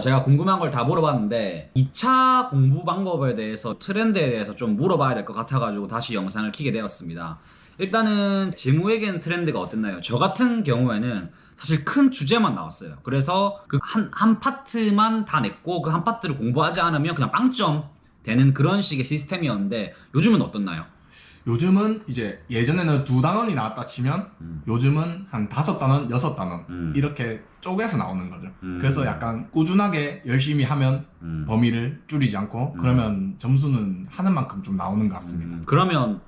제가 궁금한 걸 다 물어봤는데 2차 공부 방법에 대해서 트렌드에 대해서 좀 물어봐야 될 것 같아가지고 다시 영상을 켜게 되었습니다. 일단은 재무회계는 트렌드가 어땠나요? 저 같은 경우에는 사실 큰 주제만 나왔어요. 그래서 그 한 파트만 다 냈고 그 한 파트를 공부하지 않으면 그냥 빵점 되는 그런 식의 시스템이었는데 요즘은 어떻나요? 요즘은 이제 예전에는 2단원이 나왔다 치면 요즘은 한 5단원, 6단원 이렇게 쪼개서 나오는 거죠. 그래서 약간 꾸준하게 열심히 하면 범위를 줄이지 않고 그러면 점수는 하는 만큼 좀 나오는 것 같습니다. 그러면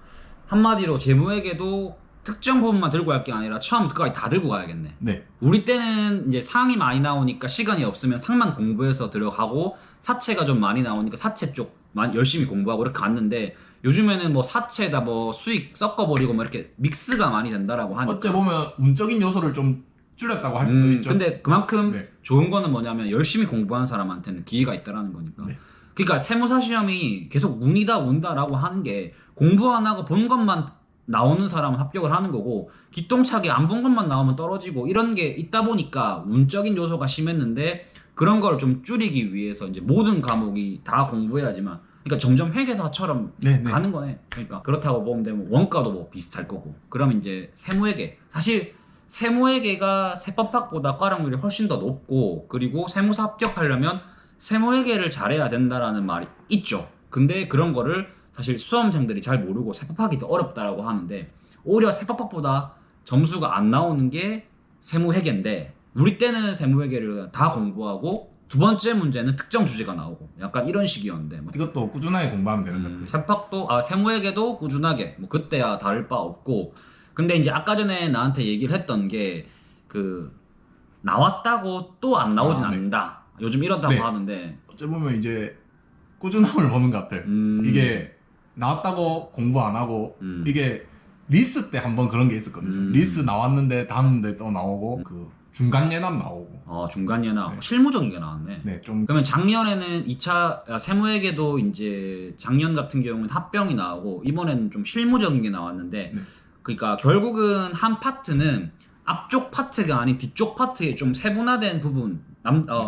한마디로 재무회계도 특정 부분만 들고 갈 게 아니라 처음부터 끝까지 다 들고 가야겠네. 네. 우리 때는 이제 상이 많이 나오니까 시간이 없으면 상만 공부해서 들어가고 사채가 좀 많이 나오니까 사채 쪽 열심히 공부하고 이렇게 갔는데 요즘에는 뭐 사채다 뭐 수익 섞어버리고 뭐 이렇게 믹스가 많이 된다라고 하니까. 어째 보면 운적인 요소를 좀 줄였다고 할 수도 있죠. 근데 그만큼 네. 좋은 거는 뭐냐면 열심히 공부하는 사람한테는 기회가 있다라는 거니까. 네. 그러니까 세무사 시험이 계속 운이다 운다라고 하는 게 공부 안 하고 본 것만 나오는 사람은 합격을 하는 거고 기똥차게 안 본 것만 나오면 떨어지고 이런 게 있다 보니까 운적인 요소가 심했는데 그런 걸 좀 줄이기 위해서 이제 모든 과목이 다 공부해야지만 그러니까 점점 회계사처럼 네. 가는 거네. 그러니까 그렇다고 보면 되면 원가도 뭐 비슷할 거고. 그럼 이제 세무회계 사실 세무회계가 세법학보다 과락률이 훨씬 더 높고 그리고 세무사 합격하려면 세무회계를 잘해야 된다라는 말이 있죠. 근데 그런 거를 사실 수험생들이 잘 모르고 세법학이 더 어렵다라고 하는데 오히려 세법학보다 점수가 안 나오는 게 세무회계인데 우리 때는 세무회계를 다 공부하고 두 번째 문제는 특정 주제가 나오고 약간 이런 식이었는데 이것도 꾸준하게 공부하면 되는 것들. 세법도 세무회계도 꾸준하게 뭐 그때야 다를 바 없고 근데 이제 아까 전에 나한테 얘기를 했던 게 그 나왔다고 또 안 나오진 네. 않는다. 요즘 이렇다고 네. 하는데 어째 보면 이제 꾸준함을 보는 것 같아요. 이게 나왔다고 공부 안 하고 이게 리스 때 한번 그런 게 있었거든요. 리스 나왔는데 다음 대 또 나오고 그 중간 예납 나오고. 중간 예납 네. 실무적인 게 나왔네. 네, 좀 그러면 작년에는 2차 세무회계도 이제 작년 같은 경우는 합병이 나오고 이번에는 좀 실무적인 게 나왔는데 네. 그러니까 결국은 한 파트는 앞쪽 파트가 아닌 뒤쪽 파트에 좀 세분화된 부분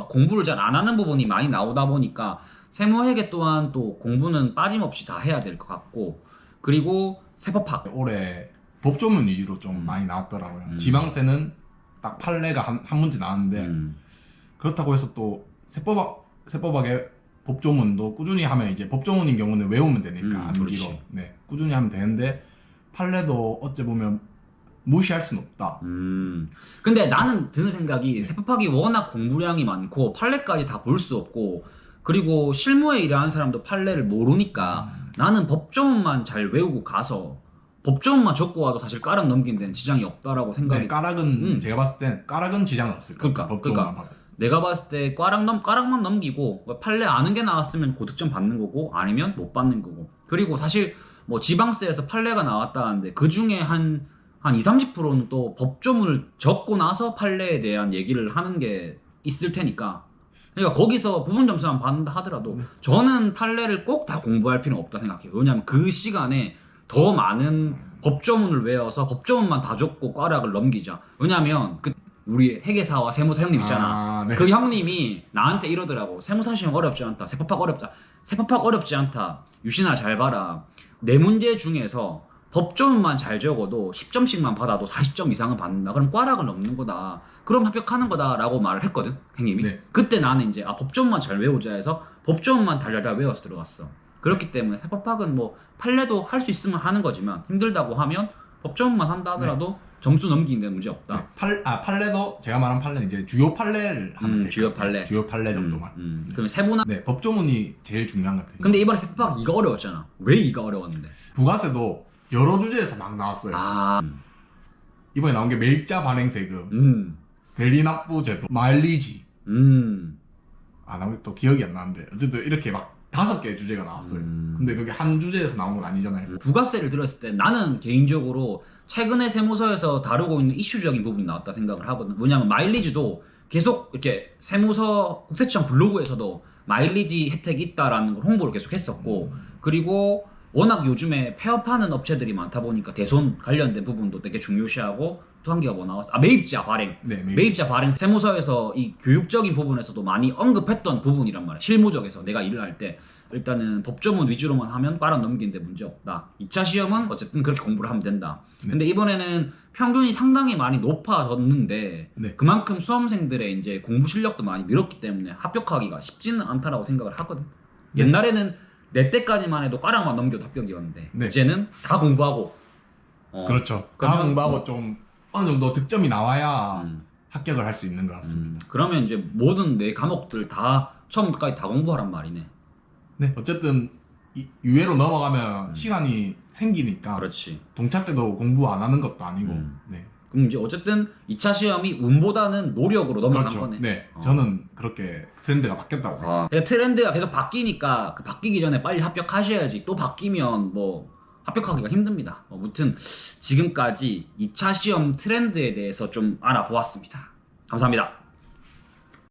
공부를 잘 안 하는 부분이 많이 나오다 보니까 세무회계 또한 또 공부는 빠짐없이 다 해야 될 것 같고 그리고 세법학 올해 법조문 위주로 좀 많이 나왔더라고요. 지방세는 딱 판례가 한 문제 나왔는데 그렇다고 해서 또 세법학의 법조문도 꾸준히 하면 이제 법조문인 경우는 외우면 되니까 암기로. 그렇지. 네, 꾸준히 하면 되는데 판례도 어째 보면 무시할 순 없다. 근데 나는 드는 생각이 세법학이 워낙 공부량이 많고 판례까지 다 볼 수 없고 그리고 실무에 일하는 사람도 판례를 모르니까 나는 법조문만 잘 외우고 가서 법조문만 적고 와도 사실 까락 넘기는 데는 지장이 없다라고 생각이 네, 까락은 제가 봤을 땐 까락은 지장은 없을 거예요. 법조문만 봐도. 내가 봤을 때 까락만 넘기고 판례 아는 게 나왔으면 고득점 받는 거고 아니면 못 받는 거고 그리고 사실 뭐 지방세에서 판례가 나왔다는데 그 중에 한 20-30%는 또 법조문을 적고 나서 판례에 대한 얘기를 하는 게 있을 테니까 그러니까 거기서 부분 점수만 받는다 하더라도 저는 판례를 꼭 다 공부할 필요는 없다 생각해요. 왜냐하면 그 시간에 더 많은 법조문을 외워서 법조문만 다 적고 과락을 넘기자. 왜냐하면 그 우리 회계사와 세무사 형님 있잖아. 네. 그 형님이 나한테 이러더라고. 세무사 시험 어렵지 않다. 세법학 어렵지 않다. 유신아 잘 봐라. 네 문제 중에서 법조문만 잘 적어도 10점씩만 받아도 40점 이상은 받는다. 그럼 과락을 넘는 거다. 그럼 합격하는 거다라고 말을 했거든, 형님이. 네. 그때 나는 이제 법조문만 잘 외우자 해서 법조문만 달달달 외워서 들어갔어. 그렇기 때문에 세법학은 뭐 판례도 할 수 있으면 하는 거지만 힘들다고 하면 법조문만 한다 하더라도 점수 넘기는 데는 문제 없다. 네. 판례도 제가 말한 판례는 이제 주요 판례를 하면 주요 판례. 주요 판례 정도만. 그러면 세분화. 네, 법조문이 제일 중요한 것 같아요. 근데 이번에 세법학 이가 어려웠잖아. 왜 이가 어려웠는데? 부가세도 여러 주제에서 막 나왔어요. 이번에 나온 게 매입자 발행세금, 대리납부제도, 마일리지. 나 또 기억이 안 나는데 어쨌든 이렇게 막 5개의 주제가 나왔어요. 근데 그게 한 주제에서 나온 건 아니잖아요. 부가세를 들었을 때 나는 개인적으로 최근에 세무서에서 다루고 있는 이슈적인 부분이 나왔다 생각을 하거든. 왜냐면 마일리지도 계속 이렇게 세무서 국세청 블로그에서도 마일리지 혜택이 있다라는 걸 홍보를 계속 했었고 그리고 워낙 요즘에 폐업하는 업체들이 많다 보니까 대손 관련된 부분도 되게 중요시하고 또 한 개가 뭐 나왔어? 아, 매입자 발행. 네, 매입자 발행 세무서에서 이 교육적인 부분에서도 많이 언급했던 부분이란 말이야. 실무적에서 내가 일을 할 때 일단은 법조문 위주로만 하면 과락 넘기는데 문제 없다. 2차 시험은 어쨌든 그렇게 공부를 하면 된다. 네. 근데 이번에는 평균이 상당히 많이 높아졌는데 네. 그만큼 수험생들의 이제 공부 실력도 많이 늘었기 때문에 합격하기가 쉽지는 않다라고 생각을 하거든. 네. 옛날에는 내 때까지만 해도 과락만 넘겨도 합격이었는데 네. 이제는 다 공부하고 그렇죠. 다 그러면 공부하고 좀 어느 정도 득점이 나와야 음. 합격을 할 수 있는 것 같습니다. 그러면 이제 모든 내 과목들 다 처음부터까지 다 공부하란 말이네. 네, 어쨌든 유예로 넘어가면 시간이 생기니까 그렇지. 동차 때도 공부 안 하는 것도 아니고. 네. 그럼 이제 어쨌든 2차 시험이 운보다는 노력으로 넘어간 그렇죠. 거네. 네, 저는 그렇게 트렌드가 바뀌었다고 생각합니다. 그러니까 트렌드가 계속 바뀌니까 그 바뀌기 전에 빨리 합격하셔야지. 또 바뀌면 뭐 합격하기가 힘듭니다. 아무튼 지금까지 2차 시험 트렌드에 대해서 좀 알아보았습니다. 감사합니다.